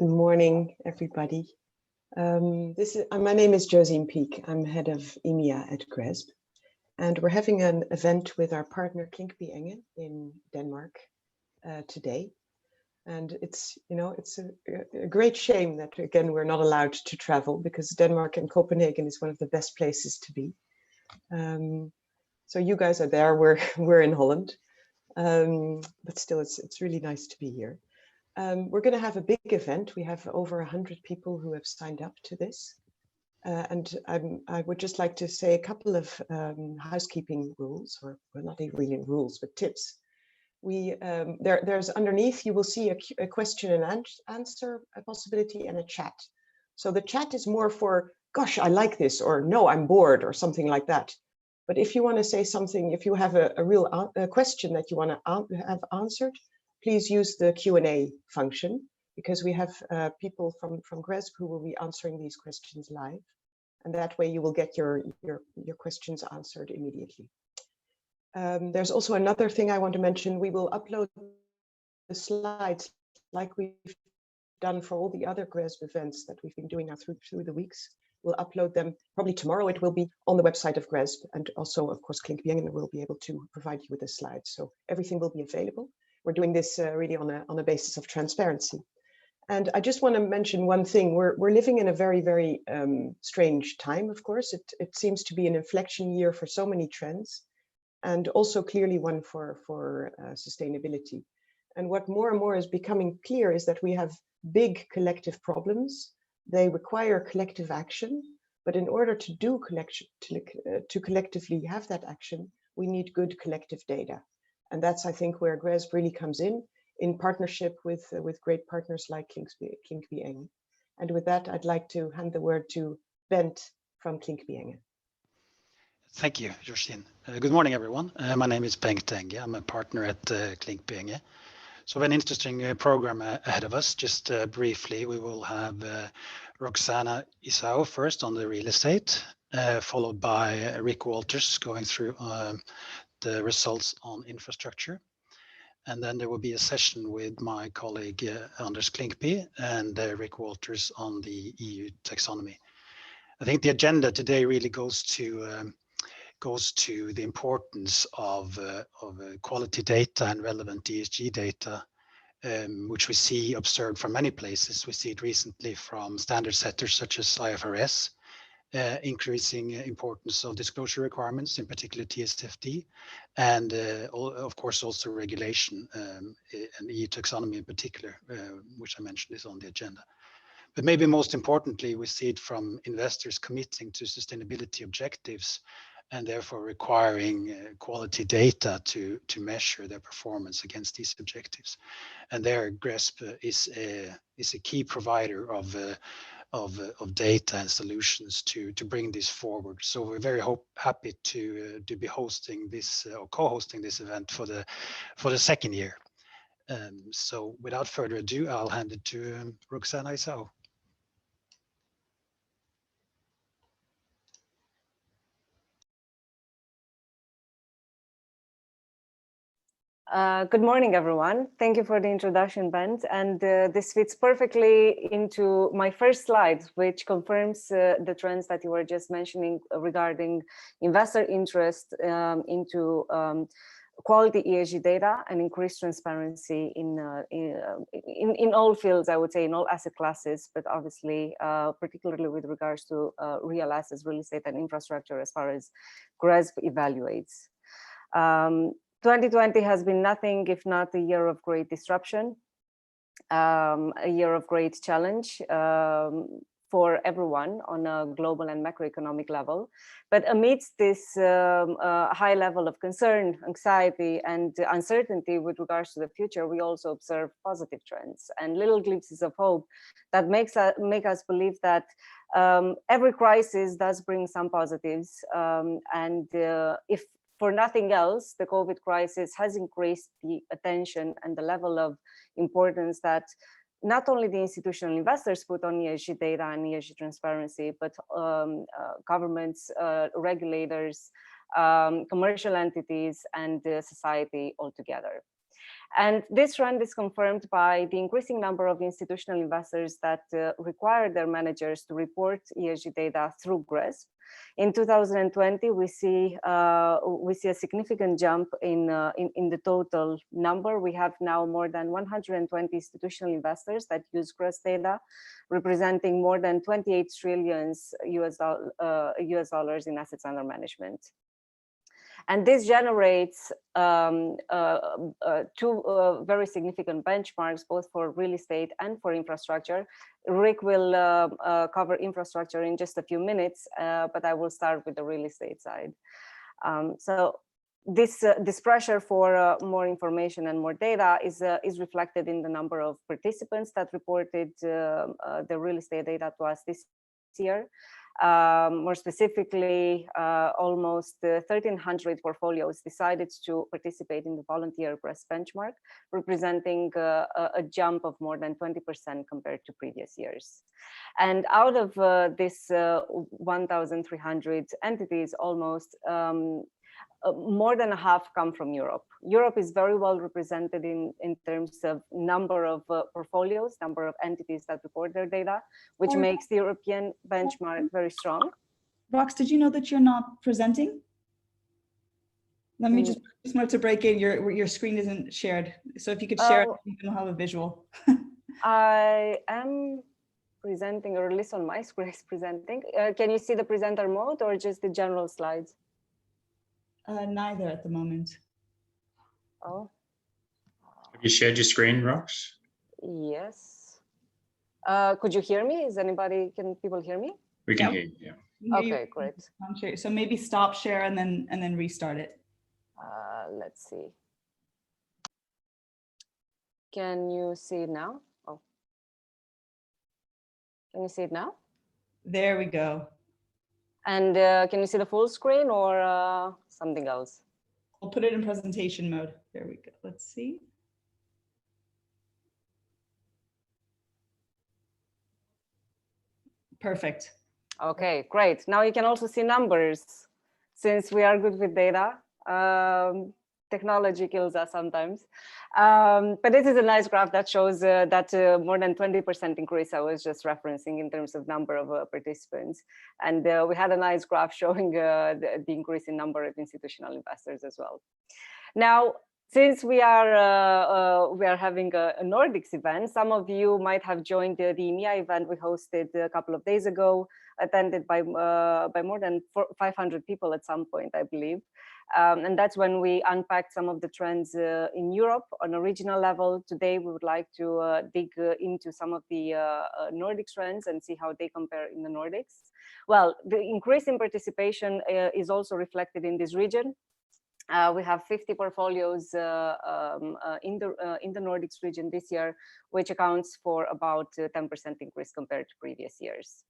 Good morning, everybody. My name is Josine Peek. I'm head of EMEA at GRESB, and we're having an event with our partner Converging in Denmark today. And it's a great shame that again we're not allowed to travel, because Denmark and Copenhagen is one of the best places to be. So you guys are there. We're in Holland, but still, it's really nice to be here. We're going to have a big event. We have over 100 people who have signed up to this. And I would just like to say a couple of housekeeping rules, or well, not really rules, but tips. There's underneath, you will see a question and answer possibility and a chat. So the chat is more for, gosh, I like this, or no, I'm bored, or something like that. But if you want to say something, if you have a real question that you want to have answered, please use the Q&A function, because we have people from GRESB who will be answering these questions live. And that way you will get your questions answered immediately. There's also another thing I want to mention. We will upload the slides like we've done for all the other GRESB events that we've been doing now through the weeks. We'll upload them probably tomorrow. It will be on the website of GRESB, and also, of course, Converging will be able to provide you with the slides. So everything will be available. We're doing this really on a basis of transparency. And I just want to mention one thing. We're living in a very, very strange time, of course. It seems to be an inflection year for so many trends, and also clearly one for sustainability. And what more and more is becoming clear is that we have big collective problems. They require collective action, but in order to collectively have that action, we need good collective data. And that's, I think, where GRESB really comes in partnership with great partners like Converging. And with that, I'd like to hand the word to Bent from Converging. Thank you, Josine. Good morning, everyone. My name is Bengt Enge. I'm a partner at Converging. So an interesting program ahead of us. Just briefly, we will have Roxana Isao first on the real estate, followed by Rick Walters going through the results on infrastructure. And then there will be a session with my colleague Anders Klinkby and Rick Walters on the EU taxonomy. I think the agenda today really goes to the importance of quality data and relevant ESG data, which we see observed from many places. We see it recently from standard setters such as IFRS, increasing importance of disclosure requirements, in particular TSFD, and of course also regulation and EU taxonomy in particular, which I mentioned is on the agenda. But maybe most importantly, we see it from investors committing to sustainability objectives and therefore requiring quality data to measure their performance against these objectives. And there, GRESB is a key provider of data and solutions to bring this forward. So we're very happy to be hosting this or co-hosting this event for the second year. So without further ado, I'll hand it to Roxana Isao. Good morning, everyone. Thank you for the introduction, Bent. And this fits perfectly into my first slide, which confirms the trends that you were just mentioning regarding investor interest into quality ESG data and increased transparency in all fields, I would say, in all asset classes, but obviously, particularly with regards to real assets, real estate and infrastructure, as far as GRESB evaluates. 2020 has been nothing if not a year of great disruption, a year of great challenge for everyone on a global and macroeconomic level. But amidst this high level of concern, anxiety, and uncertainty with regards to the future, we also observe positive trends and little glimpses of hope that make us believe that every crisis does bring some positives. If for nothing else, the COVID crisis has increased the attention and the level of importance that not only the institutional investors put on ESG data and ESG transparency, but governments, regulators, commercial entities, and society altogether. And this trend is confirmed by the increasing number of institutional investors that require their managers to report ESG data through GRESB. In 2020, we see a significant jump in the total number. We have now more than 120 institutional investors that use GRESB data, representing more than 28 trillion US dollars in assets under management. And this generates two very significant benchmarks, both for real estate and for infrastructure. Rick will cover infrastructure in just a few minutes, but I will start with the real estate side. So this pressure for more information and more data is reflected in the number of participants that reported the real estate data to us this year. More specifically, almost 1,300 portfolios decided to participate in the volunteer GRESB benchmark, representing a jump of more than 20% compared to previous years. And out of this 1,300 entities, almost more than half come from Europe. Europe is very well represented in terms of number of portfolios, number of entities that report their data, which makes the European benchmark very strong. Rox, did you know that you're not presenting? Let me just wanted to break in, your screen isn't shared. So if you could share it, you can have a visual. I am presenting, or at least on my screen is presenting. Can you see the presenter mode or just the general slides? Neither at the moment. Oh. Have you shared your screen, Rox? Yes. Could you hear me? Can people hear me? We can hear you, yeah. Okay, great. So maybe stop share and then restart it. Let's see. Can you see it now? Oh. Can you see it now? There we go. And can you see the full screen or something else? We'll put it in presentation mode. There we go. Let's see. Perfect. Okay, great. Now you can also see numbers. Since we are good with data, technology kills us sometimes. But this is a nice graph that shows that more than 20% increase I was just referencing in terms of number of participants. And we had a nice graph showing the increase in number of institutional investors as well. Now, since we are having a Nordics event, some of you might have joined the EMEA event we hosted a couple of days ago, attended by more than 500 people at some point, I believe. And that's when we unpacked some of the trends in Europe on a regional level. Today, we would like to dig into some of the Nordic trends and see how they compare in the Nordics. Well, the increase in participation is also reflected in this region. We have 50 portfolios in the Nordics region this year, which accounts for about 10% increase compared to previous years.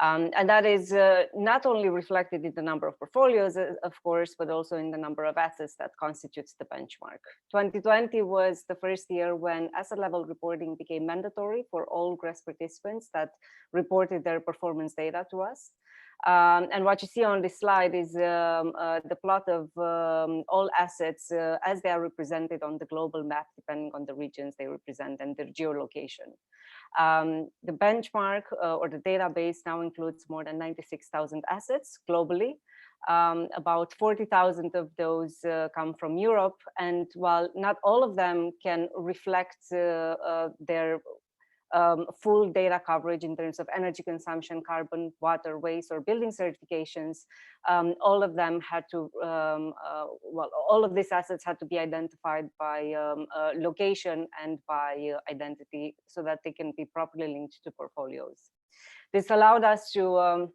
And that is not only reflected in the number of portfolios, of course, but also in the number of assets that constitutes the benchmark. 2020 was the first year when asset level reporting became mandatory for all GRESB participants that reported their performance data to us. And what you see on this slide is the plot of all assets as they are represented on the global map, depending on the regions they represent and their geolocation. The benchmark or the database now includes more than 96,000 assets globally. About 40,000 of those come from Europe. And while not all of them can reflect their full data coverage in terms of energy consumption, carbon, water, waste, or building certifications, all of them had to, all of these assets had to be identified by location and by identity so that they can be properly linked to portfolios. This allowed us to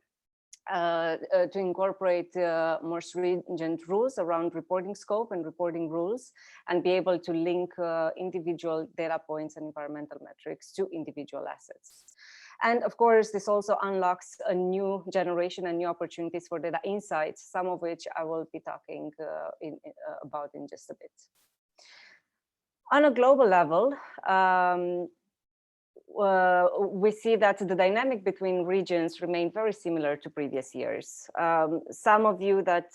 incorporate more stringent rules around reporting scope and reporting rules, and be able to link individual data points and environmental metrics to individual assets. And of course, this also unlocks a new generation and new opportunities for data insights, some of which I will be talking about in just a bit. On a global level, we see that the dynamic between regions remain very similar to previous years. Some of you that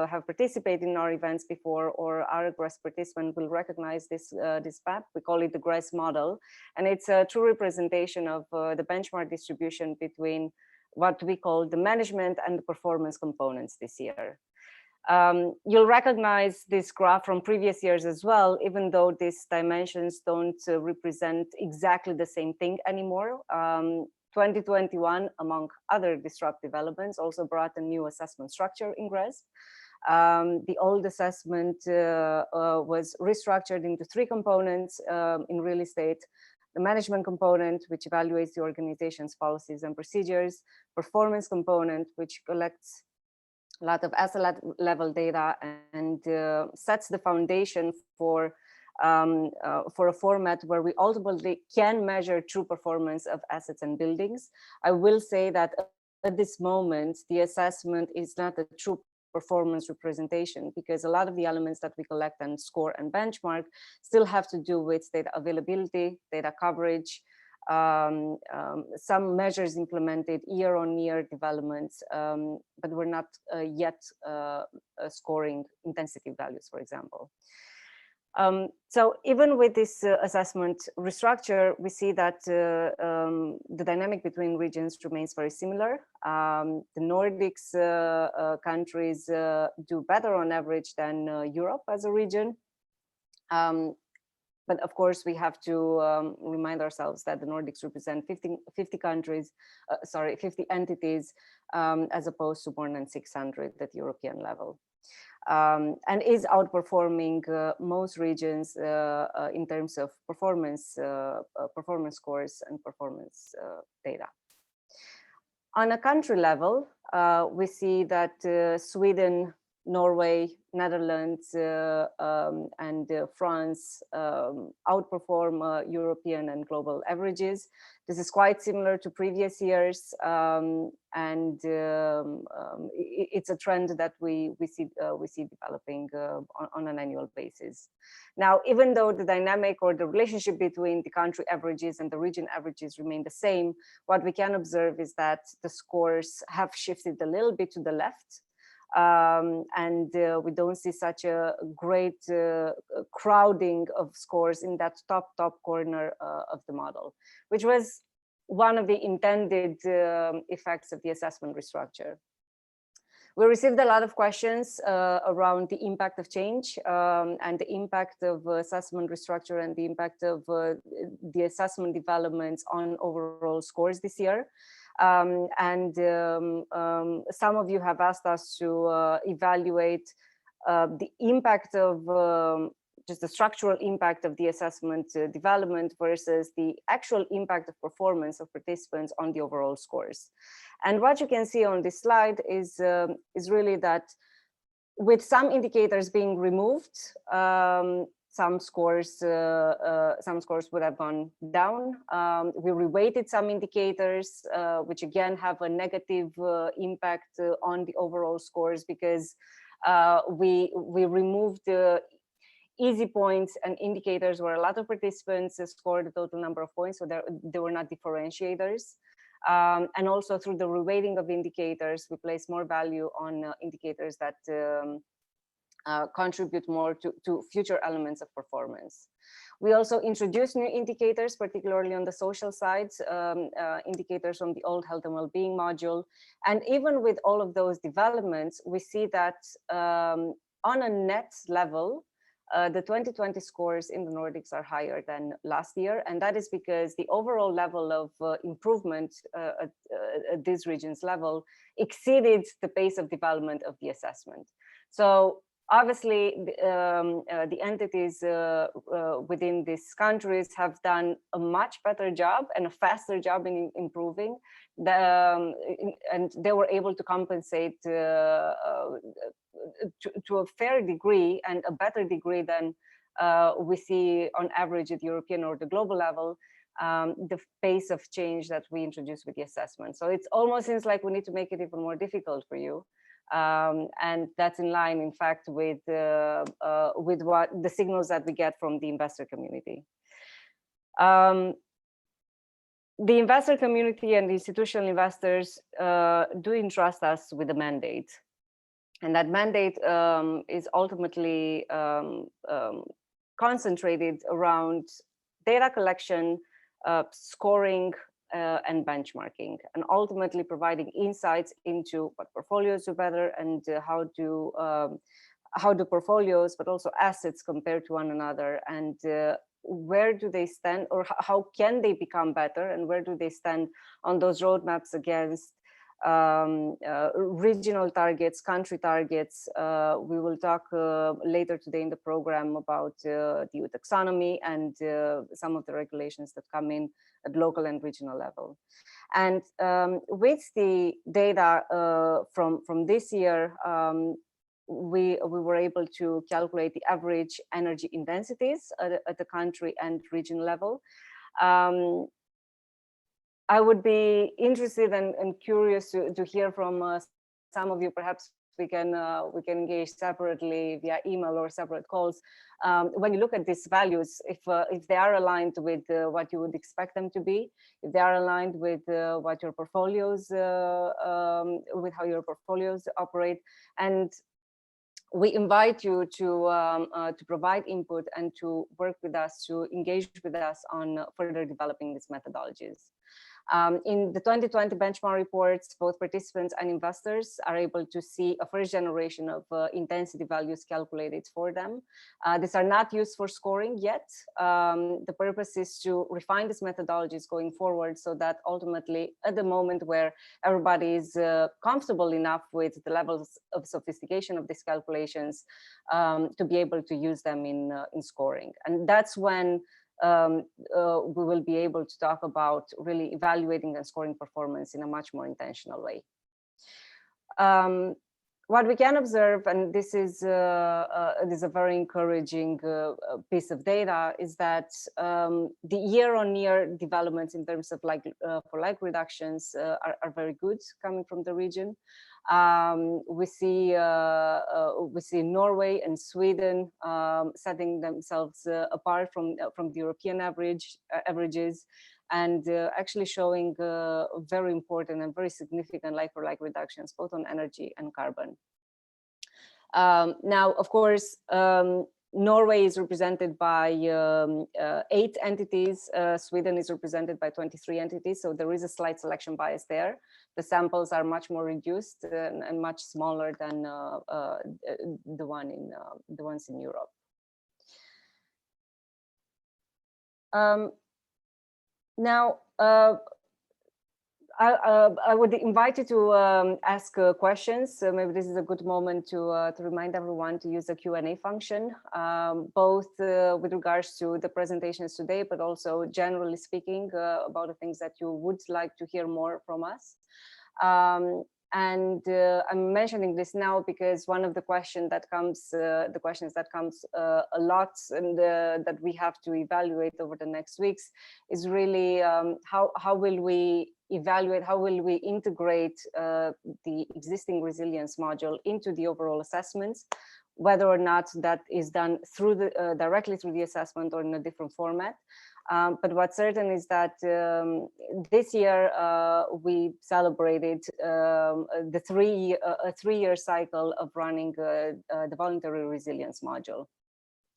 have participated in our events before or are a GRESB participant will recognize this, this map. We call it the GRESB model, and it's a true representation of the benchmark distribution between what we call the management and the performance components this year. You'll recognize this graph from previous years as well, even though these dimensions don't represent exactly the same thing anymore. 2021, among other disruptive elements, also brought a new assessment structure in GRESB. The old assessment was restructured into three components in real estate: the management component, which evaluates the organization's policies and procedures; performance component, which collects a lot of asset level data and sets the foundation for a format where we ultimately can measure true performance of assets and buildings. I will say that at this moment, the assessment is not a true performance representation, because a lot of the elements that we collect and score and benchmark still have to do with data availability, data coverage, some measures implemented year-on-year developments, but we're not yet scoring intensity values, for example. So even with this assessment restructure, we see that the dynamic between regions remains very similar. The Nordics countries do better on average than Europe as a region. But of course, we have to remind ourselves that the Nordics represent 50 countries, 50 entities, as opposed to more than 600 at European level, and is outperforming most regions in terms of performance, performance scores and performance data. On a country level, we see that Sweden, Norway, Netherlands, and France outperform European and global averages. This is quite similar to previous years, and it's a trend that we see developing on an annual basis. Now, even though the dynamic or the relationship between the country averages and the region averages remain the same, what we can observe is that the scores have shifted a little bit to the left. And we don't see such a great crowding of scores in that top corner of the model, which was one of the intended effects of the assessment restructure. We received a lot of questions around the impact of change and the impact of assessment restructure and the impact of the assessment developments on overall scores this year. Some of you have asked us to evaluate the impact of just the structural impact of the assessment development versus the actual impact of performance of participants on the overall scores. And what you can see on this slide is really that with some indicators being removed, some scores would have gone down. We reweighted some indicators, which again have a negative impact on the overall scores, because we removed easy points and indicators where a lot of participants scored the total number of points, so they were not differentiators. And also through the reweighting of indicators, we place more value on indicators that contribute more to future elements of performance. We also introduced new indicators, particularly on the social sides, indicators from the old health and well-being module. And even with all of those developments, we see that on a net level, the 2020 scores in the Nordics are higher than last year. And that is because the overall level of improvement at this region's level exceeded the pace of development of the assessment. So obviously, the entities within these countries have done a much better job and a faster job in improving, and they were able to compensate to a fair degree and a better degree than we see on average at European or the global level, the pace of change that we introduced with the assessment. So it almost seems like we need to make it even more difficult for you. And that's in line, in fact, with what the signals that we get from the investor community. the investor community and the institutional investors do entrust us with a mandate. And that mandate is ultimately concentrated around data collection, scoring, and benchmarking, and ultimately providing insights into what portfolios do better and how do portfolios, but also assets, compare to one another, and where do they stand, or how can they become better, and where do they stand on those roadmaps against regional targets, country targets. We will talk later today in the program about the EU taxonomy and some of the regulations that come in at local and regional level. And with the data from this year, we were able to calculate the average energy intensities at the country and region level. I would be interested and curious to hear from some of you. Perhaps we can engage separately via email or separate calls. When you look at these values, if they are aligned with what you would expect them to be, if they are aligned with what your portfolios, with how your portfolios operate, and we invite you to provide input and to work with us, to engage with us on further developing these methodologies. In the 2020 benchmark reports, both participants and investors are able to see a first generation of intensity values calculated for them. These are not used for scoring yet. The purpose is to refine these methodologies going forward, so that ultimately, at the moment where everybody is comfortable enough with the levels of sophistication of these calculations, to be able to use them in scoring. And that's when we will be able to talk about really evaluating and scoring performance in a much more intentional way. What we can observe, and this is a very encouraging piece of data, is that the year-on-year developments in terms of like reductions are very good coming from the region. We see Norway and Sweden setting themselves apart from the European averages, and actually showing very important and very significant like-for-like reductions, both on energy and carbon. Now, of course, Norway is represented by 8 entities. Sweden is represented by 23 entities, so there is a slight selection bias there. The samples are much more reduced and much smaller than the ones in Europe. Now, I would invite you to ask questions. So maybe this is a good moment to remind everyone to use the Q&A function, both with regards to the presentations today, but also generally speaking about the things that you would like to hear more from us. And I'm mentioning this now because one of the questions that comes a lot, and that we have to evaluate over the next weeks, is really how will we evaluate, how will we integrate the existing resilience module into the overall assessments, whether or not that is done through the directly through the assessment or in a different format. But what's certain is that this year we celebrated the three-year cycle of running the voluntary resilience module.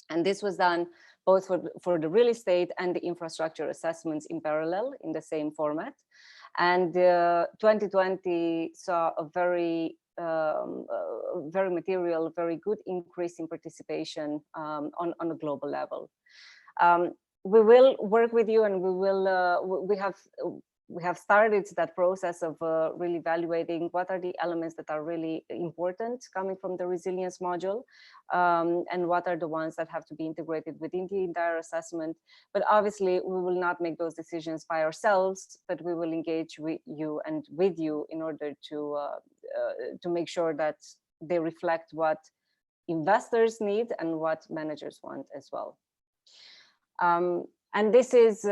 And this was done both for the real estate and the infrastructure assessments in parallel in the same format. And 2020 saw a very material, very good increase in participation on a global level. We will work with you, and we have started that process of really evaluating what are the elements that are really important coming from the resilience module, and what are the ones that have to be integrated within the entire assessment. But obviously, we will not make those decisions by ourselves, but we will engage with you in order to make sure that they reflect what investors need and what managers want as well. And this is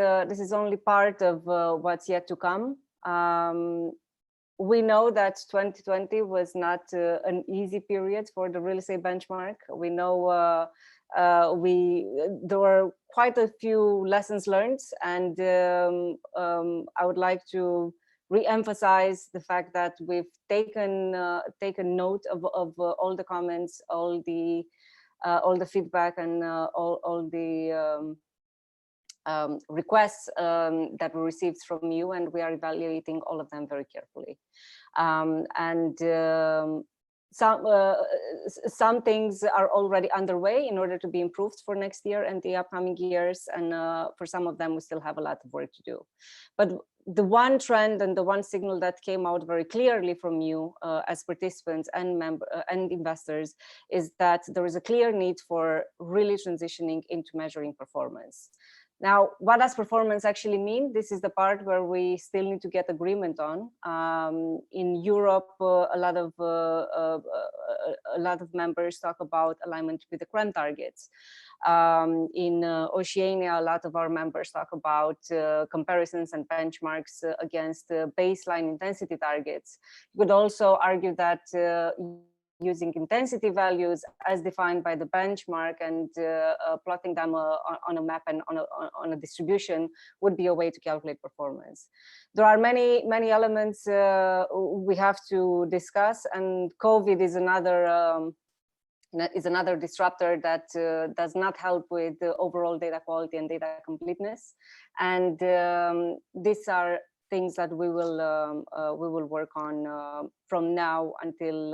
only part of what's yet to come. We know that 2020 was not an easy period for the real estate benchmark. We know there were quite a few lessons learned, and I would like to re-emphasize the fact that we've taken note of all the comments, all the feedback, and all the requests that we received from you, and we are evaluating all of them very carefully. Some things are already underway in order to be improved for next year and the upcoming years, and for some of them we still have a lot of work to do. But the one trend and the one signal that came out very clearly from you as participants and investors is that there is a clear need for really transitioning into measuring performance. Now, what does performance actually mean? This is the part where we still need to get agreement on. In Europe, a lot of members talk about alignment with the CRREM targets. In Oceania, a lot of our members talk about comparisons and benchmarks against baseline intensity targets. You could also argue that using intensity values as defined by the benchmark and plotting them on a map and on a distribution would be a way to calculate performance. There are many elements we have to discuss, and COVID is another disruptor that does not help with the overall data quality and data completeness. And these are things that we will work on from now until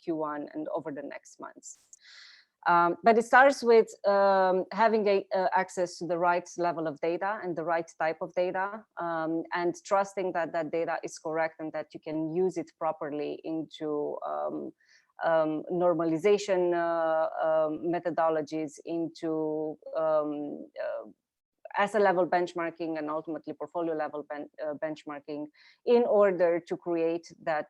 Q1 and over the next months. But it starts with having access to the right level of data and the right type of data, and trusting that that data is correct and that you can use it properly into normalization methodologies, into asset level benchmarking, and ultimately portfolio level benchmarking, in order to create that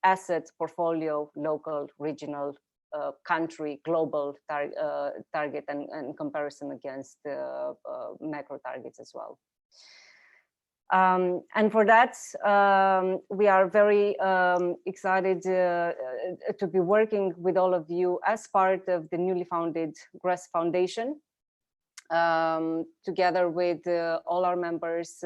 asset portfolio, local, regional, country, global target and comparison against macro targets as well. And for that, we are very excited to be working with all of you as part of the newly founded GRESB Foundation, together with all our members,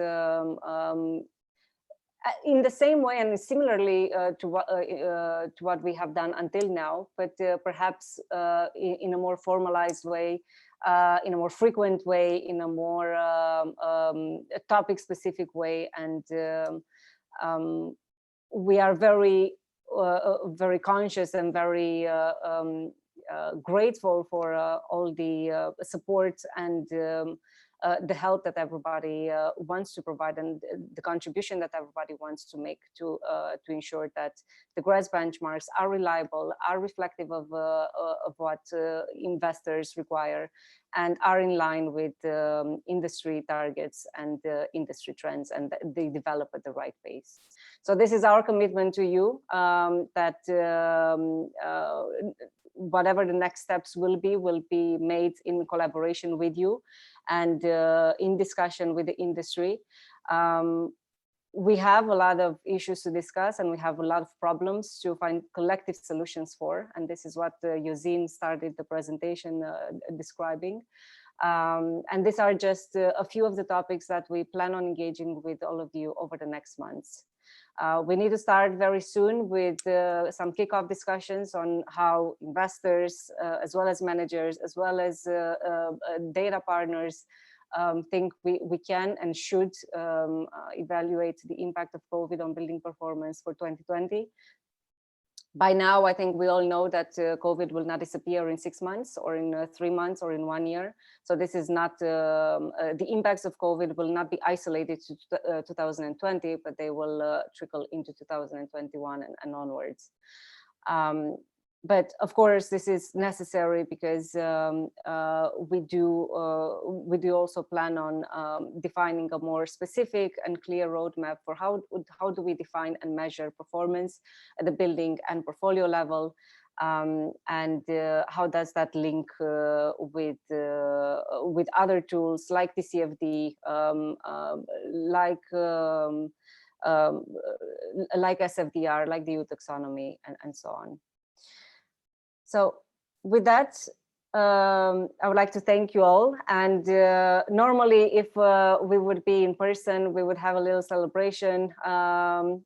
in the same way and similarly to what we have done until now, but perhaps in a more formalized way, in a more frequent way, in a more topic-specific way. And we are very conscious and very grateful for all the support and the help that everybody wants to provide, and the contribution that everybody wants to make to ensure that the GRESB benchmarks are reliable, are reflective of what investors require, and are in line with industry targets and industry trends, and they develop at the right pace. So this is our commitment to you, that whatever the next steps will be made in collaboration with you and in discussion with the industry. We have a lot of issues to discuss, and we have a lot of problems to find collective solutions for, and this is what Yosin started the presentation describing. And these are just a few of the topics that we plan on engaging with all of you over the next months. We need to start very soon with some kickoff discussions on how investors, as well as managers, as well as data partners, think we can and should evaluate the impact of COVID on building performance for 2020. By now, I think we all know that COVID will not disappear in 6 months or in 3 months or in 1 year. So this is not, the impacts of COVID will not be isolated to 2020, but they will trickle into 2021 and onwards. But of course, this is necessary because we do also plan on defining a more specific and clear roadmap for how do we define and measure performance at the building and portfolio level, and how does that link with other tools like TCFD, like SFDR, like the EU taxonomy, and so on. So with that, I would like to thank you all. And normally, if we would be in person, we would have a little celebration.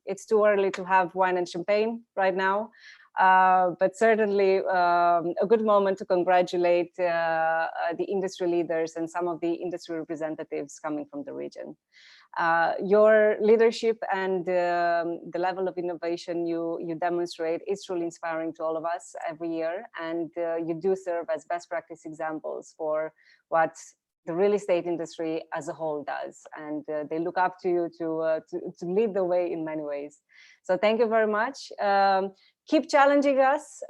It's too early to have wine and champagne right now, but certainly a good moment to congratulate the industry leaders and some of the industry representatives coming from the region. Your leadership and the level of innovation you demonstrate is truly inspiring to all of us every year, and you do serve as best practice examples for what the real estate industry as a whole does, and they look up to you to lead the way in many ways. So thank you very much. Keep challenging us,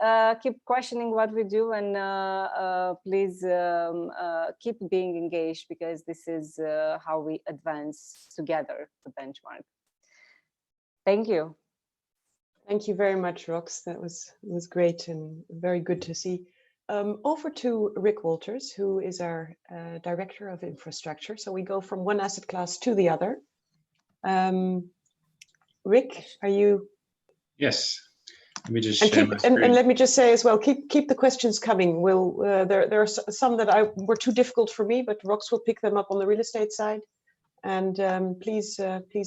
keep questioning what we do, and please keep being engaged, because this is how we advance together the benchmark. Thank you. Thank you very much, Rox. That was great and very good to see. Over to Rick Walters, who is our Director of Infrastructure. So we go from one asset class to the other. Rick, are you? Yes. Let me just share my and screen. let me just say as well, keep the questions coming. We'll there are some that were too difficult for me, but Rox will pick them up on the real estate side. And please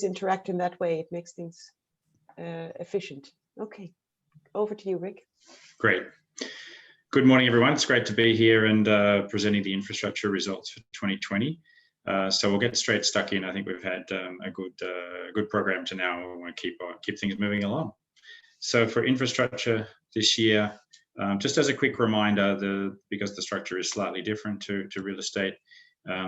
interact in that way. It makes things efficient. Okay, over to you, Rick. Great. Good morning, everyone. It's great to be here and presenting the infrastructure results for 2020. So we'll get straight stuck in. I think we've had a good program to now. We want to keep things moving along. So for infrastructure this year, just as a quick reminder, because the structure is slightly different to real estate,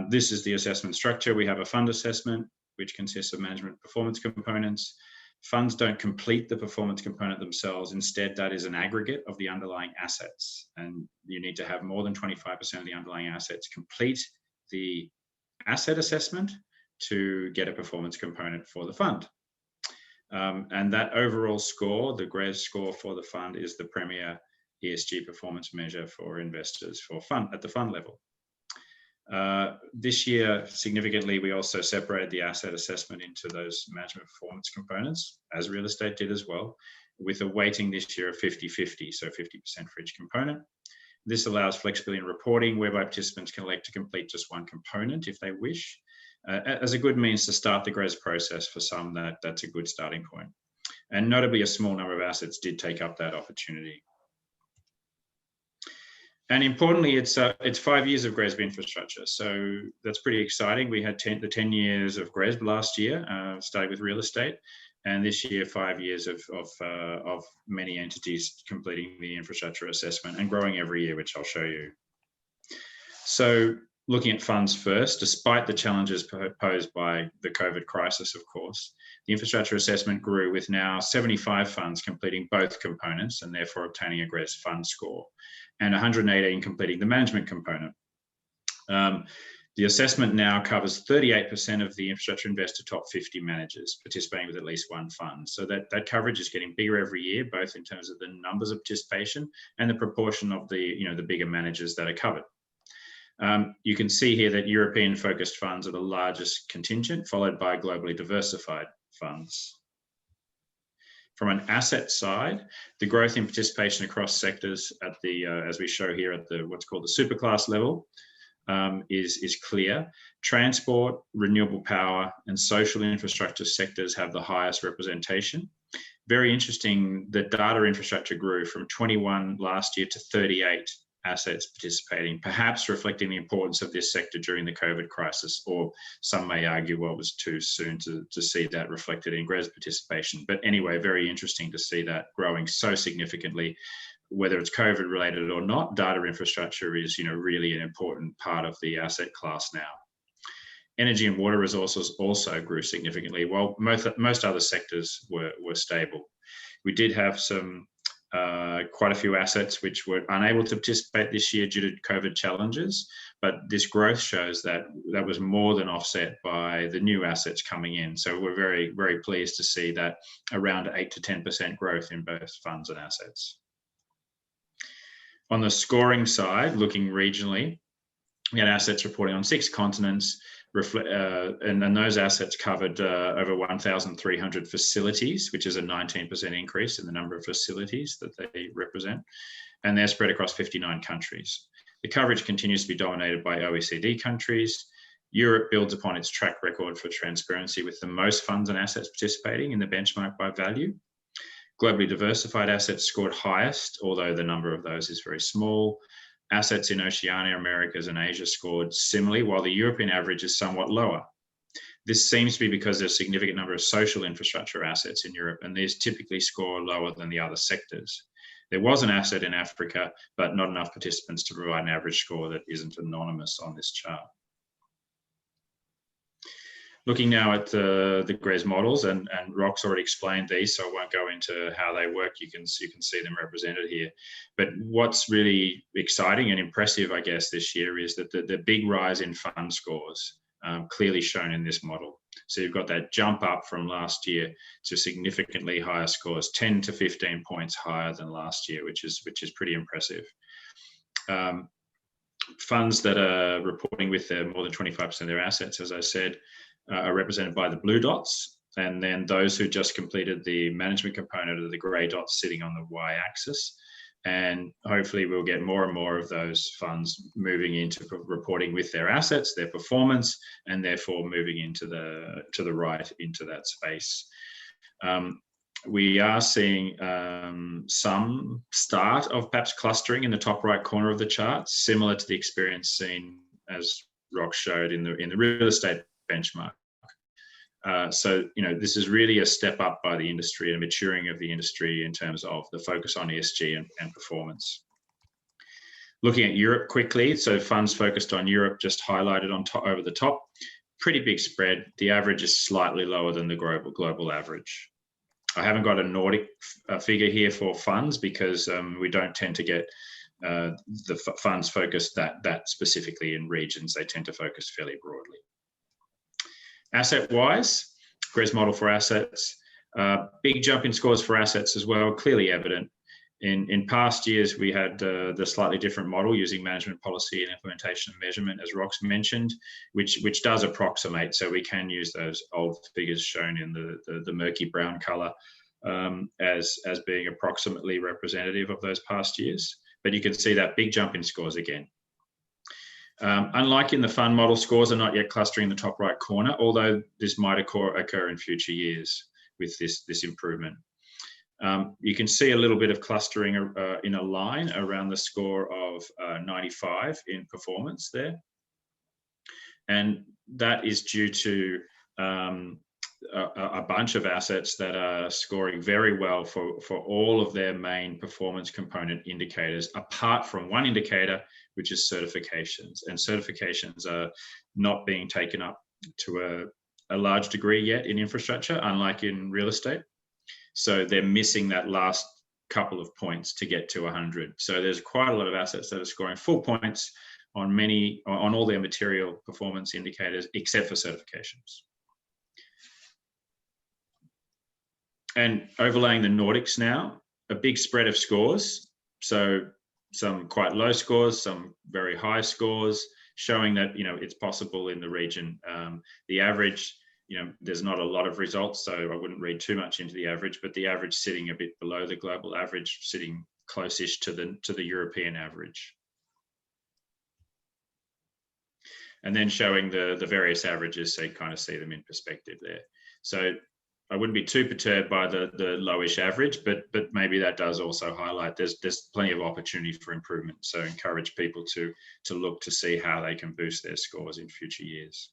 this is the assessment structure. We have a fund assessment, which consists of management performance components. Funds don't complete the performance component themselves. Instead, that is an aggregate of the underlying assets. And you need to have more than 25% of the underlying assets complete the asset assessment to get a performance component for the fund. And that overall score, the GRESB score for the fund, is the premier ESG performance measure for investors at the fund level. This year, significantly, we also separated the asset assessment into those management performance components, as real estate did as well, with a weighting this year of 50-50, so 50% for each component. This allows flexibility in reporting, whereby participants can elect to complete just one component if they wish, as a good means to start the GRESB process. For some, that's a good starting point. And notably, a small number of assets did take up that opportunity. And importantly, it's 5 years of GRESB infrastructure, so that's pretty exciting. We had the 10 years of GRESB last year, starting with real estate, and this year 5 years of many entities completing the infrastructure assessment and growing every year, which I'll show you. So looking at funds first, despite the challenges posed by the COVID crisis, of course, the infrastructure assessment grew, with now 75 funds completing both components and therefore obtaining a GRESB fund score, and 118 completing the management component. The assessment now covers 38% of the infrastructure investor top 50 managers participating with at least one fund. So that coverage is getting bigger every year, both in terms of the numbers of participation and the proportion of the bigger managers that are covered. You can see here that European-focused funds are the largest contingent, followed by globally diversified funds. From an asset side, the growth in participation across sectors at the, as we show here at the what's called the superclass level, is clear. Transport, renewable power, and social infrastructure sectors have the highest representation. Very interesting that data infrastructure grew from 21 last year to 38 assets participating, perhaps reflecting the importance of this sector during the COVID crisis, or some may argue, well, it was too soon to see that reflected in GRESB participation. But anyway, very interesting to see that growing so significantly. Whether it's COVID related or not, data infrastructure is really an important part of the asset class now. Energy and water resources also grew significantly, while most other sectors were stable. We did have quite a few assets which were unable to participate this year due to COVID challenges, but this growth shows that was more than offset by the new assets coming in. So we're very, very pleased to see that around 8 to 10% growth in both funds and assets. On the scoring side, looking regionally, we had assets reporting on 6 continents, and those assets covered over 1,300 facilities, which is a 19% increase in the number of facilities that they represent, and they're spread across 59 countries. The coverage continues to be dominated by OECD countries. Europe builds upon its track record for transparency with the most funds and assets participating in the benchmark by value. Globally diversified assets scored highest, although the number of those is very small. Assets in Oceania, Americas, and Asia scored similarly, while the European average is somewhat lower. This seems to be because there's a significant number of social infrastructure assets in Europe, and these typically score lower than the other sectors. There was an asset in Africa, but not enough participants to provide an average score that isn't anonymous on this chart. Looking now at the GRESB models, and Rox already explained these, so I won't go into how they work. You can see them represented here. But what's really exciting and impressive, I guess, this year is that the big rise in fund scores clearly shown in this model. So you've got that jump up from last year to significantly higher scores, 10 to 15 points higher than last year, which is pretty impressive. Funds that are reporting with their more than 25% of their assets, as I said, are represented by the blue dots, and then those who just completed the management component are the grey dots sitting on the y-axis. And hopefully we'll get more and more of those funds moving into reporting with their assets, their performance, and therefore moving into the right into that space. We are seeing some start of perhaps clustering in the top right corner of the chart, similar to the experience seen, as Rox showed, in the real estate benchmark. So, this is really a step up by the industry and maturing of the industry in terms of the focus on ESG and performance. Looking at Europe quickly, so funds focused on Europe just highlighted on top, over the top, pretty big spread. The average is slightly lower than the global average. I haven't got a Nordic figure here for funds because we don't tend to get the funds focused that specifically in regions. They tend to focus fairly broadly. Asset-wise, GRESB model for assets, big jump in scores for assets as well, clearly evident. In past years, we had the slightly different model using management policy and implementation and measurement, as Rox mentioned, which does approximate. So we can use those old figures shown in the murky brown color as being approximately representative of those past years. But you can see that big jump in scores again. Unlike in the fund model, scores are not yet clustering in the top right corner, although this might occur in future years with this improvement. You can see a little bit of clustering in a line around the score of 95 in performance there. And that is due to a bunch of assets that are scoring very well for all of their main performance component indicators, apart from one indicator, which is certifications. And certifications are not being taken up to a large degree yet in infrastructure, unlike in real estate. So they're missing that last couple of points to get to 100. So there's quite a lot of assets that are scoring full points on all their material performance indicators, except for certifications. And overlaying the Nordics now, a big spread of scores. So some quite low scores, some very high scores, showing that, it's possible in the region. The average, there's not a lot of results, so I wouldn't read too much into the average, but the average sitting a bit below the global average, sitting close-ish to the European average. And then showing the various averages, so you kind of see them in perspective there. So I wouldn't be too perturbed by the lowish average, but maybe that does also highlight there's plenty of opportunity for improvement. So encourage people to look to see how they can boost their scores in future years.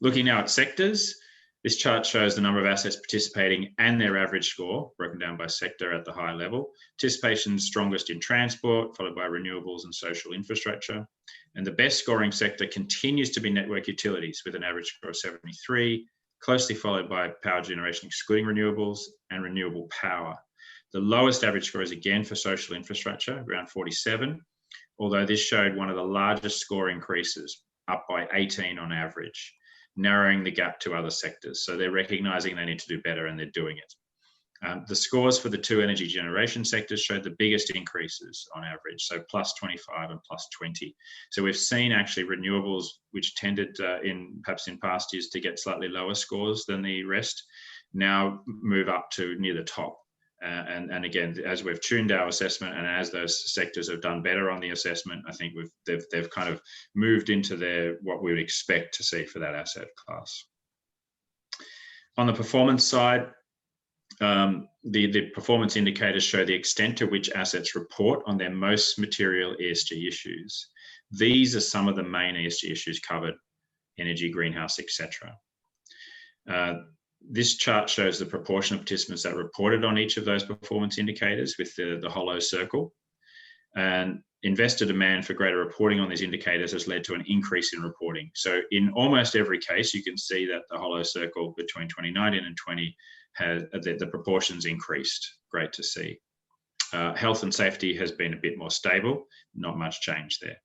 Looking now at sectors, this chart shows the number of assets participating and their average score broken down by sector at the high level. Participation strongest in transport, followed by renewables and social infrastructure. And the best scoring sector continues to be network utilities with an average score of 73, closely followed by power generation excluding renewables and renewable power. The lowest average score is again for social infrastructure, around 47, although this showed one of the largest score increases, up by 18 on average, narrowing the gap to other sectors. So they're recognizing they need to do better and they're doing it. The scores for the 2 energy generation sectors showed the biggest increases on average, so plus 25 and plus 20. So we've seen actually renewables, which tended perhaps in past years to get slightly lower scores than the rest, now move up to near the top. And again, as we've tuned our assessment and as those sectors have done better on the assessment, I think they've kind of moved into what we would expect to see for that asset class. On the performance side, the performance indicators show the extent to which assets report on their most material ESG issues. These are some of the main ESG issues covered: energy, greenhouse, etc. This chart shows the proportion of participants that reported on each of those performance indicators with the hollow circle. And investor demand for greater reporting on these indicators has led to an increase in reporting. So in almost every case, you can see that the hollow circle between 2019 and 20 has the proportions increased. Great to see. Health and safety has been a bit more stable, not much change there.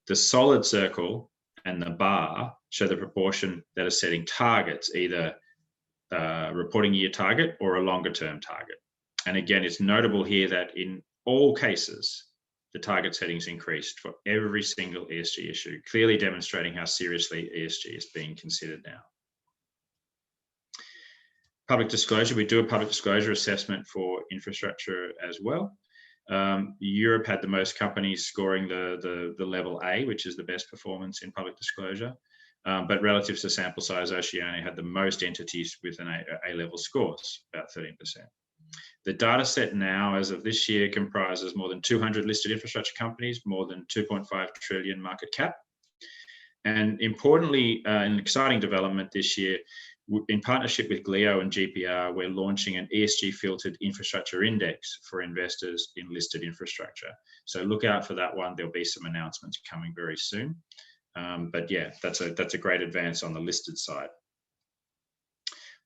The solid circle and the bar show the proportion that are setting targets, either reporting year target or a longer term target. And again, it's notable here that in all cases, the target settings increased for every single ESG issue, clearly demonstrating how seriously ESG is being considered now. Public disclosure, we do a public disclosure assessment for infrastructure as well. Europe had the most companies scoring the level A, which is the best performance in public disclosure. But relative to sample size, Oceania had the most entities with an A-level scores, about 13%. The data set now, as of this year, comprises more than 200 listed infrastructure companies, more than 2.5 trillion market cap. And importantly, an exciting development this year, in partnership with GLEO and GPR, we're launching an ESG filtered infrastructure index for investors in listed infrastructure. So look out for that one. There'll be some announcements coming very soon. But yeah, that's a great advance on the listed side.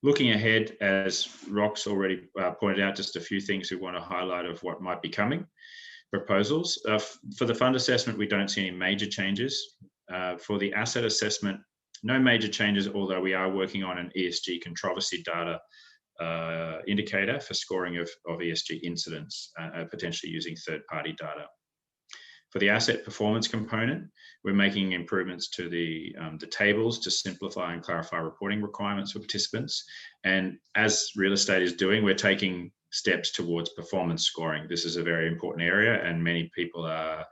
Looking ahead, as Rox already pointed out, just a few things we want to highlight of what might be coming. Proposals. For the fund assessment, we don't see any major changes. For the asset assessment, no major changes, although we are working on an ESG controversy data indicator for scoring of ESG incidents, potentially using third-party data. For the asset performance component, we're making improvements to the tables to simplify and clarify reporting requirements for participants. And as real estate is doing, we're taking steps towards performance scoring. This is a very important area, and many people are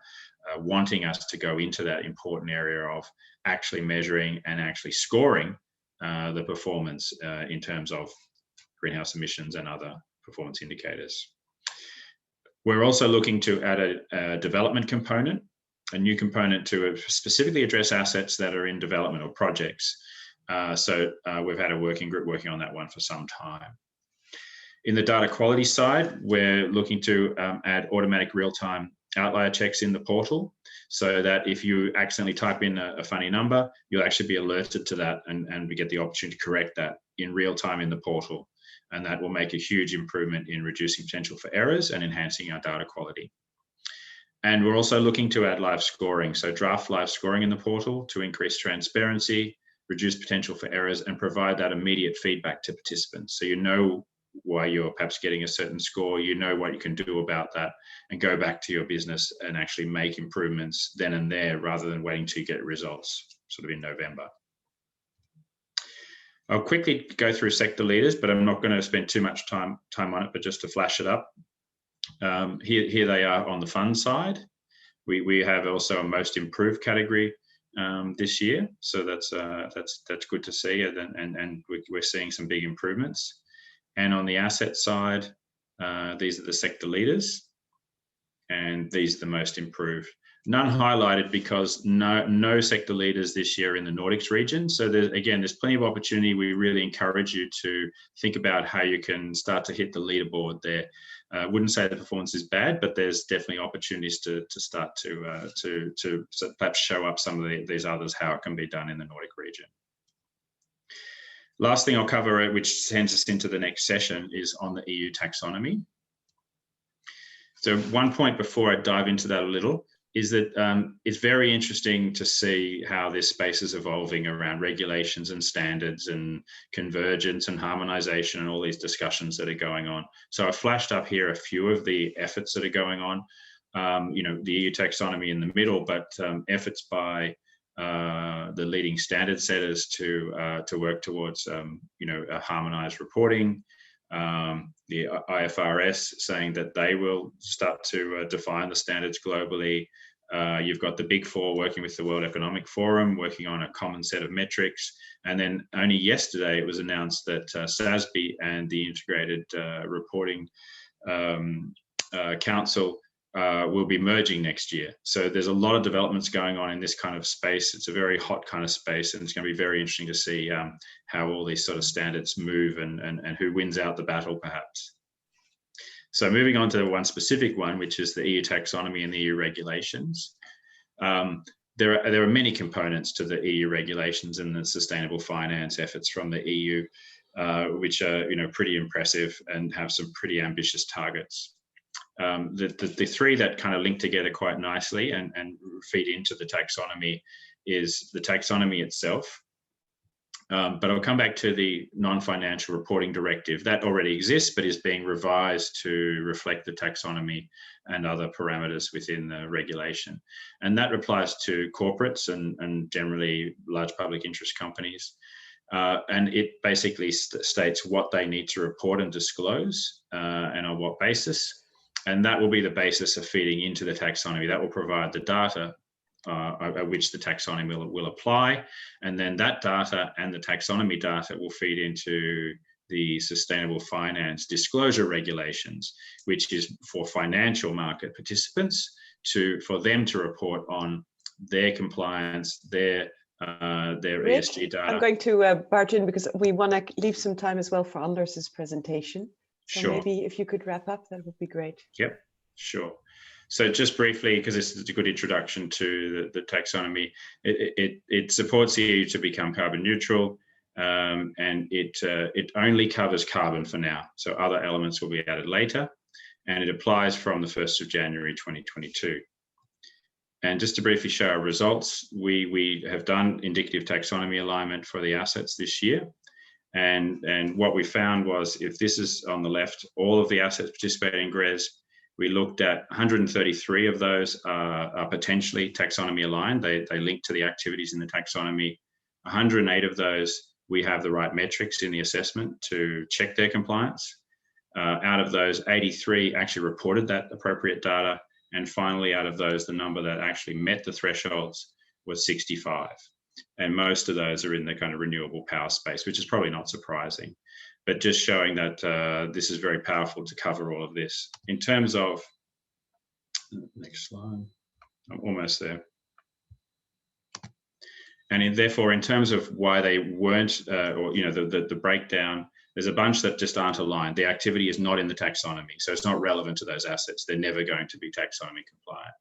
wanting us to go into that important area of actually measuring and actually scoring the performance in terms of greenhouse emissions and other performance indicators. We're also looking to add a development component, a new component to specifically address assets that are in development or projects. So we've had a working group working on that one for some time. In the data quality side, we're looking to add automatic real-time outlier checks in the portal, so that if you accidentally type in a funny number, you'll actually be alerted to that, and we get the opportunity to correct that in real time in the portal. And that will make a huge improvement in reducing potential for errors and enhancing our data quality. And we're also looking to add live scoring, so draft live scoring in the portal to increase transparency, reduce potential for errors, and provide that immediate feedback to participants. So you know why you're perhaps getting a certain score, you know what you can do about that, and go back to your business and actually make improvements then and there, rather than waiting to get results sort of in November. I'll quickly go through sector leaders, but I'm not going to spend too much time on it, but just to flash it up. Here they are on the fund side. We have also a most improved category this year, so that's good to see, and we're seeing some big improvements. And on the asset side, these are the sector leaders, and these are the most improved. None highlighted because no sector leaders this year in the Nordics region. So there's plenty of opportunity. We really encourage you to think about how you can start to hit the leaderboard there. Wouldn't say the performance is bad, but there's definitely opportunities to start to perhaps show up some of these others, how it can be done in the Nordic region. Last thing I'll cover, which sends us into the next session, is on the EU taxonomy. So one point before I dive into that a little, is that it's very interesting to see how this space is evolving around regulations and standards and convergence and harmonization and all these discussions that are going on. So I flashed up here a few of the efforts that are going on. You know, the EU taxonomy in the middle, but efforts by the leading standard setters to work towards you know, a harmonized reporting. The IFRS saying that they will start to define the standards globally. You've got the Big Four working with the World Economic Forum, working on a common set of metrics. And then only yesterday it was announced that SASB and the Integrated Reporting Council will be merging next year. So there's a lot of developments going on in this kind of space. It's a very hot kind of space, and it's going to be very interesting to see how all these sort of standards move and who wins out the battle, perhaps. So moving on to one specific one, which is the EU taxonomy and the EU regulations. There are many components to the EU regulations and the sustainable finance efforts from the EU, which are, you know, pretty impressive and have some pretty ambitious targets. The three that kind of link together quite nicely and feed into the taxonomy is the taxonomy itself. But I'll come back to the non-financial reporting directive that already exists, but is being revised to reflect the taxonomy and other parameters within the regulation. And that applies to corporates and generally large public interest companies. And it basically states what they need to report and disclose and on what basis. And that will be the basis of feeding into the taxonomy. That will provide the data at which the taxonomy will apply. And then that data and the taxonomy data will feed into the sustainable finance disclosure regulations, which is for financial market participants for them to report on their compliance, their ESG data. I'm going to barge in because we want to leave some time as well for Anders's presentation. So sure. Maybe if you could wrap up, that would be great. Yep, sure. So just briefly, because this is a good introduction to the taxonomy, it supports the EU to become carbon neutral, and it only covers carbon for now. So other elements will be added later, and it applies from the 1st of January 2022. And just to briefly show our results, we have done indicative taxonomy alignment for the assets this year. And what we found was, if this is on the left, all of the assets participating in GRESB, we looked at 133 of those are potentially taxonomy aligned. They link to the activities in the taxonomy. 108 of those, we have the right metrics in the assessment to check their compliance. Out of those, 83 actually reported that appropriate data. And finally, out of those, the number that actually met the thresholds was 65. And most of those are in the kind of renewable power space, which is probably not surprising, but just showing that this is very powerful to cover all of this. In terms of, next slide, I'm almost there. And therefore, in terms of why they weren't, or you know, the breakdown, there's a bunch that just aren't aligned. The activity is not in the taxonomy, so it's not relevant to those assets. They're never going to be taxonomy compliant.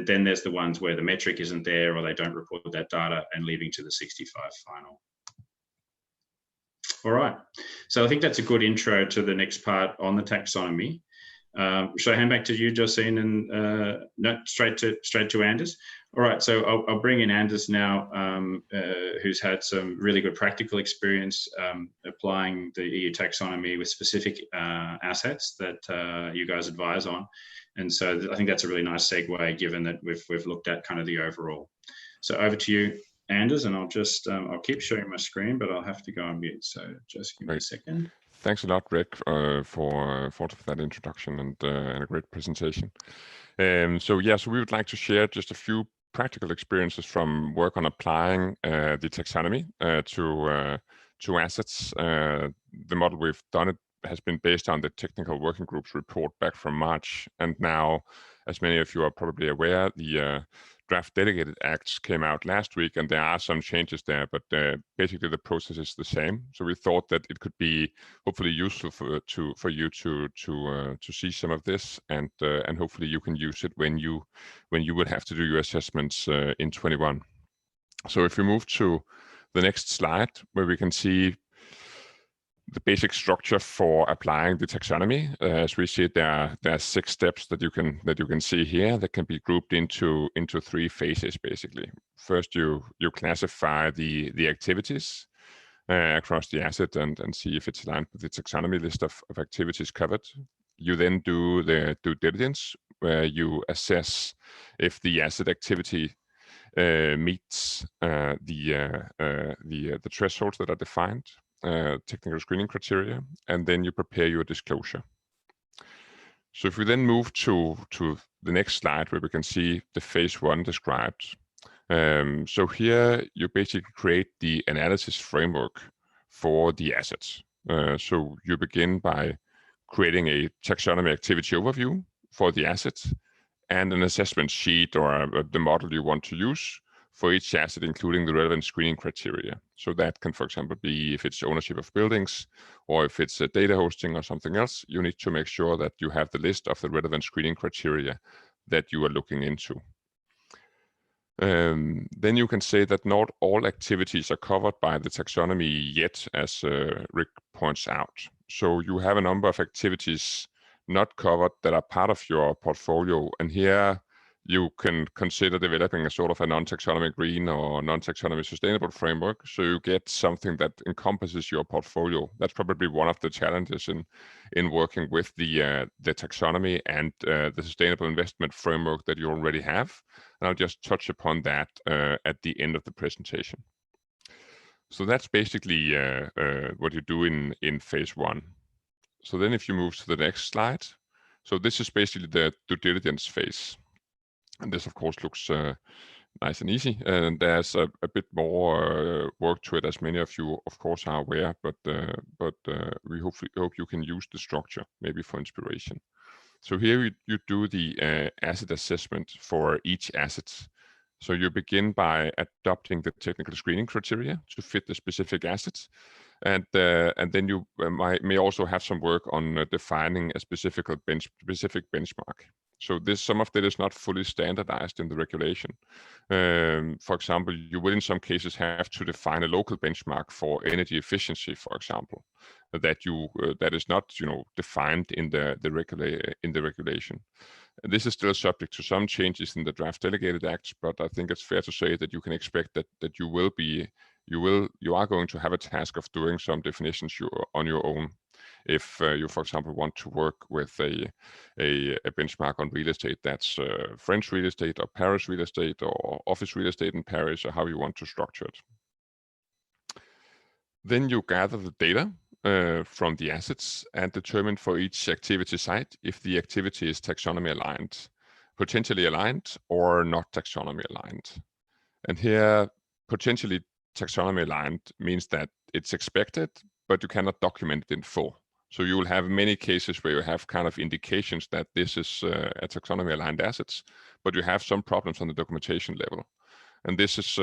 Then there's the ones where the metric isn't there or they don't report that data, and leaving to the 65 final. All right, so I think that's a good intro to the next part on the taxonomy. Should I hand back to you, Josine, and no, straight to Anders? All right, so I'll bring in Anders now, who's had some really good practical experience applying the EU taxonomy with specific assets that you guys advise on. And so I think that's a really nice segue, given that we've looked at kind of the overall. So over to you, Anders, and I'll just I'll keep sharing my screen, but I'll have to go on mute. So just give me a second. Thanks a lot, Rick, for that introduction and a great presentation. So we would like to share just a few practical experiences from work on applying the taxonomy to assets. The model we've done has been based on the technical working group's report back from March, and now, as many of you are probably aware, the draft delegated acts came out last week, and there are some changes there, but basically the process is the same. So we thought that it could be hopefully useful for you to see some of this, and hopefully you can use it when you would have to do your assessments in 21. So if we move to the next slide, where we can see the basic structure for applying the taxonomy. As we see, there are 6 steps that you can see here that can be grouped into 3 phases basically. First, you classify the activities across the asset and see if it's aligned with the taxonomy list of activities covered. You then do the due diligence, where you assess if the asset activity meets the thresholds that are defined, technical screening criteria, and then you prepare your disclosure. So if we then move to the next slide, where we can see the phase 1 described. So here you basically create the analysis framework for the assets. So you begin by creating a taxonomy activity overview for the assets and an assessment sheet or the model you want to use for each asset, including the relevant screening criteria. So that can, for example, be if it's ownership of buildings or if it's data hosting or something else, you need to make sure that you have the list of the relevant screening criteria that you are looking into. Then you can say that not all activities are covered by the taxonomy yet, as Rick points out. So you have a number of activities not covered that are part of your portfolio, and here you can consider developing a sort of a non-taxonomy green or non-taxonomy sustainable framework, so you get something that encompasses your portfolio. That's probably one of the challenges in working with the taxonomy and the sustainable investment framework that you already have. And I'll just touch upon that at the end of the presentation. So that's basically what you do in phase 1. So then if you move to the next slide, so this is basically the due diligence phase. And this, of course, looks nice and easy. And there's a bit more work to it, as many of you, of course, are aware. But we hope you can use the structure maybe for inspiration. So here you do the asset assessment for each asset. So you begin by adopting the technical screening criteria to fit the specific assets. And then you may also have some work on defining a specific benchmark. So some of that is not fully standardized in the regulation. For example, you will in some cases have to define a local benchmark for energy efficiency, for example, that is not defined in the regulation. And this is still subject to some changes in the draft delegated acts, but I think it's fair to say that you can expect that you are going to have a task of doing some definitions on your own. If you, for example, want to work with a benchmark on real estate that's French real estate or Paris real estate or office real estate in Paris, or how you want to structure it. Then you gather the data from the assets and determine for each activity site if the activity is taxonomy aligned, potentially aligned, or not taxonomy aligned. And here, potentially taxonomy aligned means that it's expected, but you cannot document it in full. So you will have many cases where you have kind of indications that this is a taxonomy aligned assets, but you have some problems on the documentation level. And this is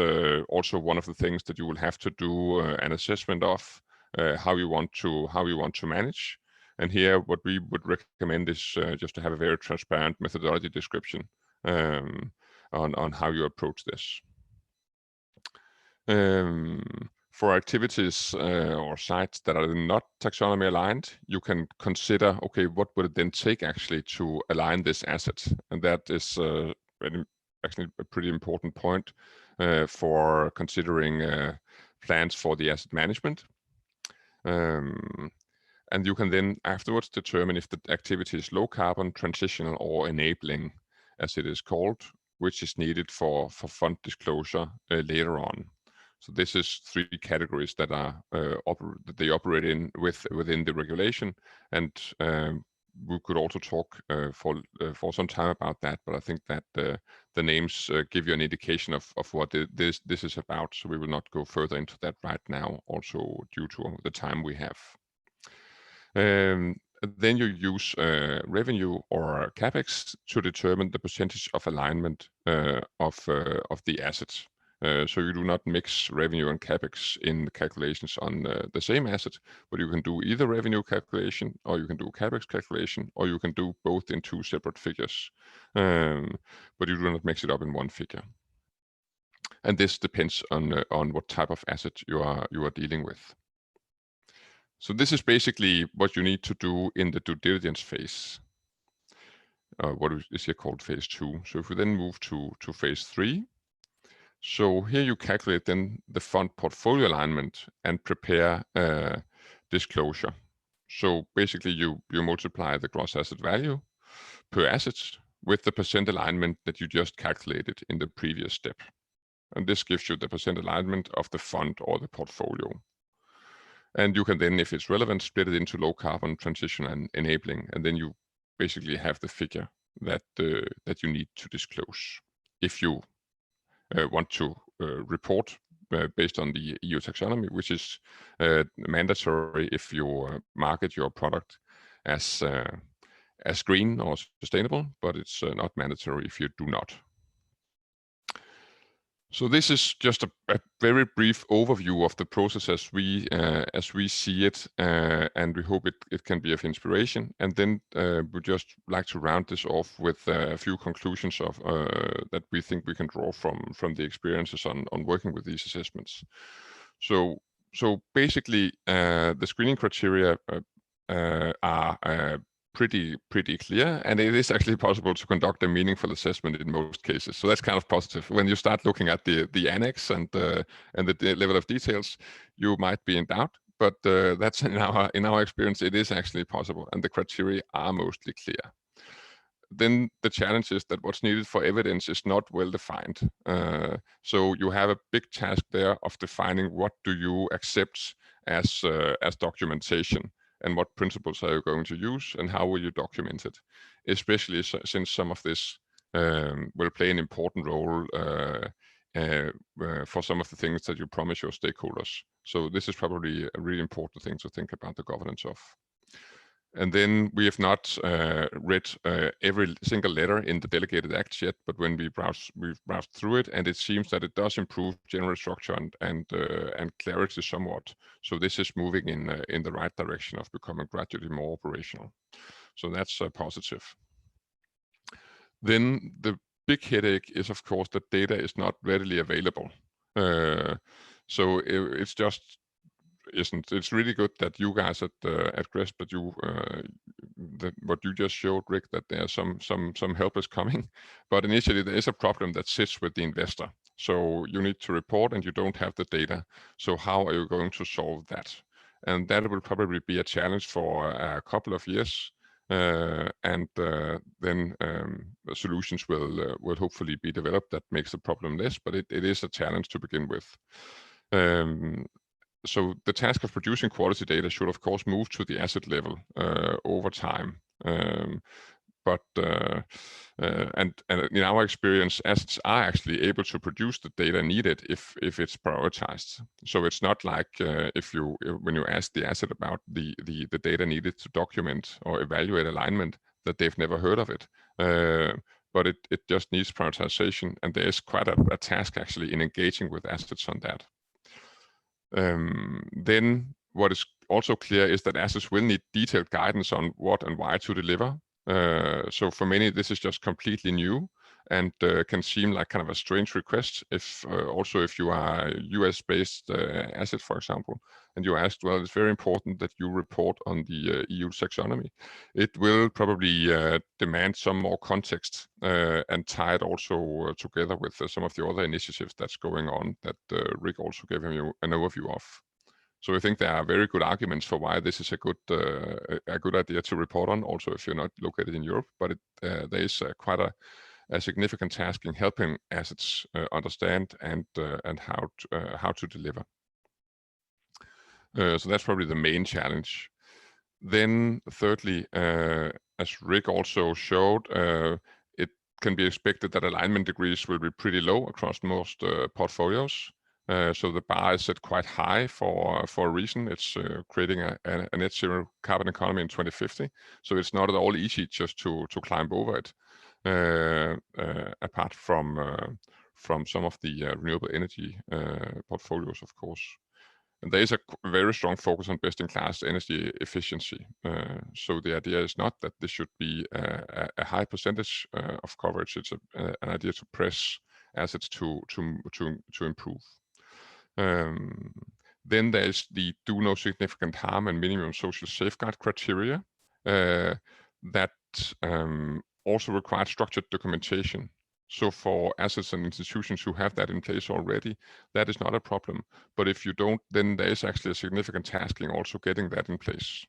also one of the things that you will have to do an assessment of how you want to manage. And here, what we would recommend is just to have a very transparent methodology description on how you approach this. For activities or sites that are not taxonomy aligned, you can consider, okay, what would it then take actually to align this asset? And that is actually a pretty important point for considering plans for the asset management. And you can then afterwards determine if the activity is low carbon, transitional, or enabling, as it is called, which is needed for fund disclosure later on. So this is 3 categories that are that they operate in within the regulation, and we could also talk for some time about that. But I think that the names give you an indication of what this is about. So we will not go further into that right now, also due to the time we have. Then you use revenue or capex to determine the percentage of alignment of the assets. So you do not mix revenue and capex in the calculations on the same asset, but you can do either revenue calculation, or you can do capex calculation, or you can do both in 2 separate figures. But you do not mix it up in one figure. And this depends on what type of asset you are dealing with. So this is basically what you need to do in the due diligence phase. What is here called phase 2. So if we then move to phase 3, so here you calculate then the fund portfolio alignment and prepare disclosure. So basically you multiply the gross asset value per asset with the percent alignment that you just calculated in the previous step. And this gives you the percent alignment of the fund or the portfolio. And you can then, if it's relevant, split it into low carbon, transition, and enabling. And then you basically have the figure that you need to disclose if you want to report based on the EU taxonomy, which is mandatory if you market your product as green or sustainable, but it's not mandatory if you do not. So this is just a very brief overview of the process as we see it, and we hope it can be of inspiration. And then we'd just like to round this off with a few conclusions of that we think we can draw from the experiences on working with these assessments. So basically, the screening criteria are pretty clear, and it is actually possible to conduct a meaningful assessment in most cases. So that's kind of positive. When you start looking at the annex and the level of details, you might be in doubt, but that's in our experience, it is actually possible, and the criteria are mostly clear. Then the challenge is that what's needed for evidence is not well defined. So you have a big task there of defining what do you accept as documentation, and what principles are you going to use, and how will you document it, especially since some of this will play an important role for some of the things that you promise your stakeholders. So this is probably a really important thing to think about the governance of. And then we have not read every single letter in the delegated acts yet, but when we've browsed through it, and it seems that it does improve general structure and clarity somewhat. So this is moving in the right direction of becoming gradually more operational. So that's positive. Then the big headache is, of course, that data is not readily available. So it's just isn't. It's really good that you guys at GRESB, that what you just showed, Rick, that there's some help is coming, but initially there is a problem that sits with the investor. So you need to report and you don't have the data. So how are you going to solve that? And that will probably be a challenge for a couple of years, and then solutions will hopefully be developed that makes the problem less. But it is a challenge to begin with. So the task of producing quality data should, of course, move to the asset level over time. But in our experience, assets are actually able to produce the data needed if it's prioritized. So it's not like when you ask the asset about the data needed to document or evaluate alignment, that they've never heard of it. But it just needs prioritization, and there is quite a task actually in engaging with assets on that. Then what is also clear is that assets will need detailed guidance on what and why to deliver. So for many, this is just completely new and can seem like kind of a strange request if you are a US-based asset, for example, and you asked, well, it's very important that you report on the EU taxonomy. It will probably demand some more context and tie it also together with some of the other initiatives that's going on that Rick also gave you an overview of. So I think there are very good arguments for why this is a good idea to report on, also if you're not located in Europe. But there is quite a significant task in helping assets understand and how to deliver. So that's probably the main challenge. Then thirdly, as Rick also showed, it can be expected that alignment degrees will be pretty low across most portfolios. So the bar is set quite high for a reason. It's creating a net zero carbon economy in 2050. So it's not at all easy just to climb over it. Apart from some of the renewable energy portfolios, of course. And there is a very strong focus on best-in-class energy efficiency. So the idea is not that this should be a high percentage of coverage. It's an idea to press assets to improve. Then there's the do no significant harm and minimum social safeguard criteria that also require structured documentation. So for assets and institutions who have that in place already, that is not a problem. But if you don't, then there is actually a significant task in also getting that in place.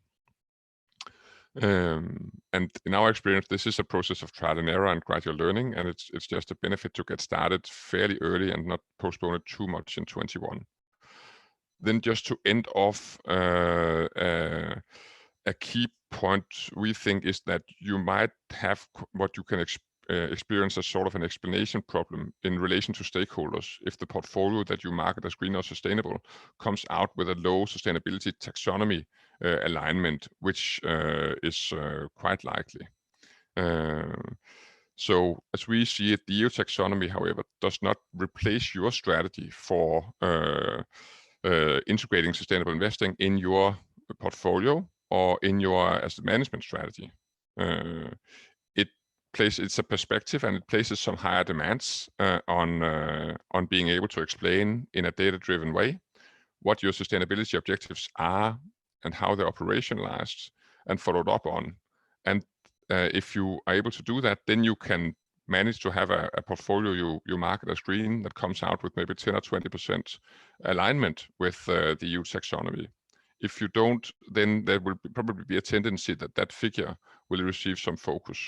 And in our experience, this is a process of trial and error and gradual learning, and it's just a benefit to get started fairly early and not postpone it too much in 21. Then just to end off, a key point we think is that you might have what you can experience as sort of an explanation problem in relation to stakeholders if the portfolio that you market as green or sustainable comes out with a low sustainability taxonomy alignment, which is quite likely. So as we see it, the EU taxonomy, however, does not replace your strategy for integrating sustainable investing in your portfolio or in your asset management strategy. It's a perspective, and it places some higher demands on being able to explain in a data-driven way what your sustainability objectives are and how they're operationalized and followed up on. And if you are able to do that, then you can manage to have a portfolio you market as green that comes out with maybe 10 or 20% alignment with the EU taxonomy. If you don't, then there will probably be a tendency that that figure will receive some focus.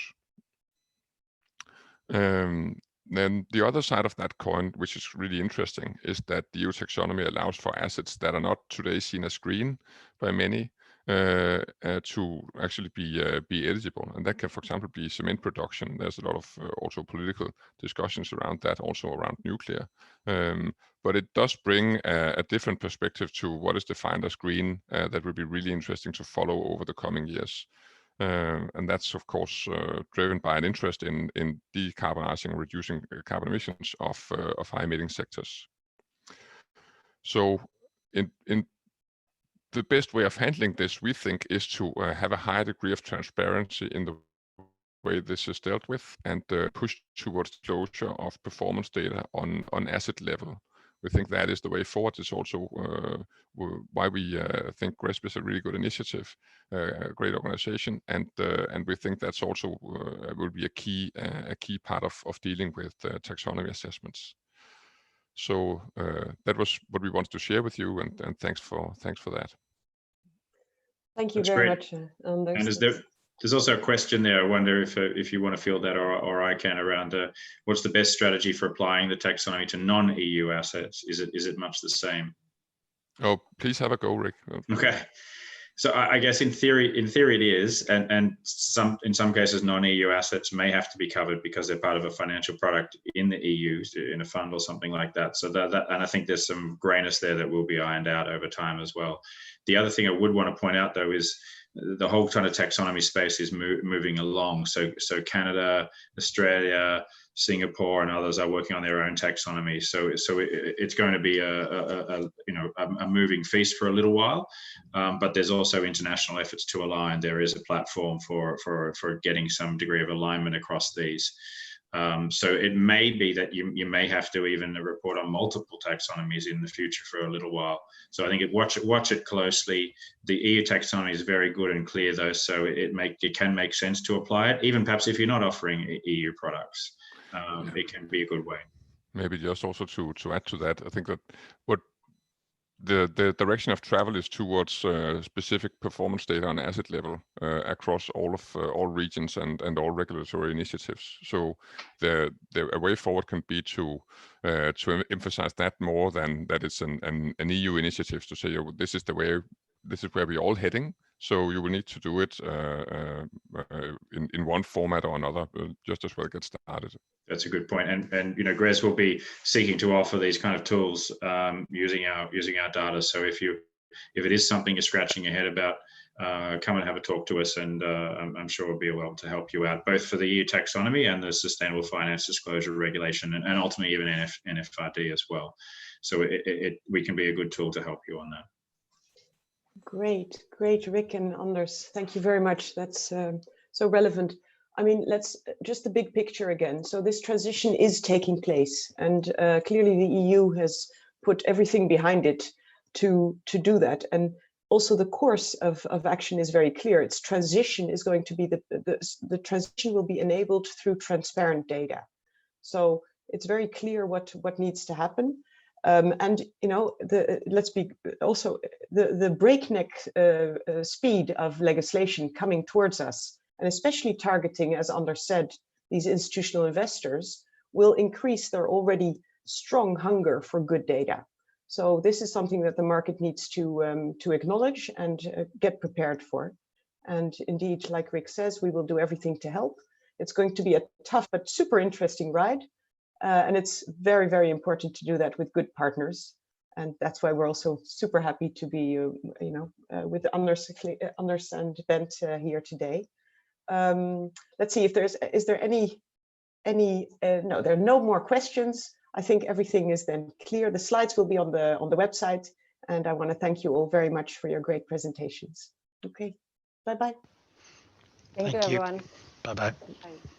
Then the other side of that coin, which is really interesting, is that the EU taxonomy allows for assets that are not today seen as green by many to actually be eligible, and that can, for example, be cement production. There's a lot of also political discussions around that, also around nuclear. But it does bring a different perspective to what is defined as green that will be really interesting to follow over the coming years. And that's, of course, driven by an interest in decarbonizing and reducing carbon emissions of high-emitting sectors. So in the best way of handling this, we think, is to have a higher degree of transparency in the way this is dealt with and push towards disclosure of performance data on asset level. We think that is the way forward. It's also why we think GRESB is a really good initiative, a great organization, and we think that's also will be a key part of dealing with taxonomy assessments. So that was what we wanted to share with you, and thanks for that. Thank you very much, Anders. And there's also a question there. I wonder if you want to field that, or I can, around what's the best strategy for applying the taxonomy to non-EU assets? Is it much the same? Oh, please have a go, Rick. Okay. So I guess in theory it is, and in some cases non-EU assets may have to be covered because they're part of a financial product in the EU, in a fund or something like that. So that and I think there's some grayness there that will be ironed out over time as well. The other thing I would want to point out, though, is the whole kind of taxonomy space is moving along. So Canada, Australia, Singapore, and others are working on their own taxonomy. So it's going to be a moving feast for a little while. But there's also international efforts to align. There is a platform for getting some degree of alignment across these. So it may be that you may have to even report on multiple taxonomies in the future for a little while. So I think watch it closely. The EU taxonomy is very good and clear, though, so it can make sense to apply it, even perhaps if you're not offering EU products. It can be a good way. Maybe just also to add to that, I think that what the direction of travel is towards specific performance data on asset level across all regions and all regulatory initiatives. So the way forward can be to emphasize that more than that it's an EU initiative to say, oh, this is where we're all heading. So you will need to do it in one format or another, just as well get started. That's a good point, and GRESB will be seeking to offer these kind of tools using our data. So if it is something you're scratching your head about, come and have a talk to us, and I'm sure we'll be able to help you out, both for the EU taxonomy and the Sustainable Finance Disclosure Regulation, and ultimately even NFRD as well. So we can be a good tool to help you on that. Great, Rick and Anders. Thank you very much. That's so relevant. I mean, let's just the big picture again. So this transition is taking place, and clearly the EU has put everything behind it to do that. And also the course of action is very clear. Its transition is going to be the transition will be enabled through transparent data. So it's very clear what needs to happen. And you know, let's be also the breakneck speed of legislation coming towards us, and especially targeting, as Anders said, these institutional investors, will increase their already strong hunger for good data. So this is something that the market needs to acknowledge and get prepared for. And indeed, like Rick says, we will do everything to help. It's going to be a tough but super interesting ride. And it's very, very important to do that with good partners. And that's why we're also super happy to be, with Anders and Bent here today. Let's see if is there any, no, there are no more questions. I think everything is then clear. The slides will be on the website. And I want to thank you all very much for your great presentations. Okay, bye-bye. Thank you, everyone. Bye-bye. Bye.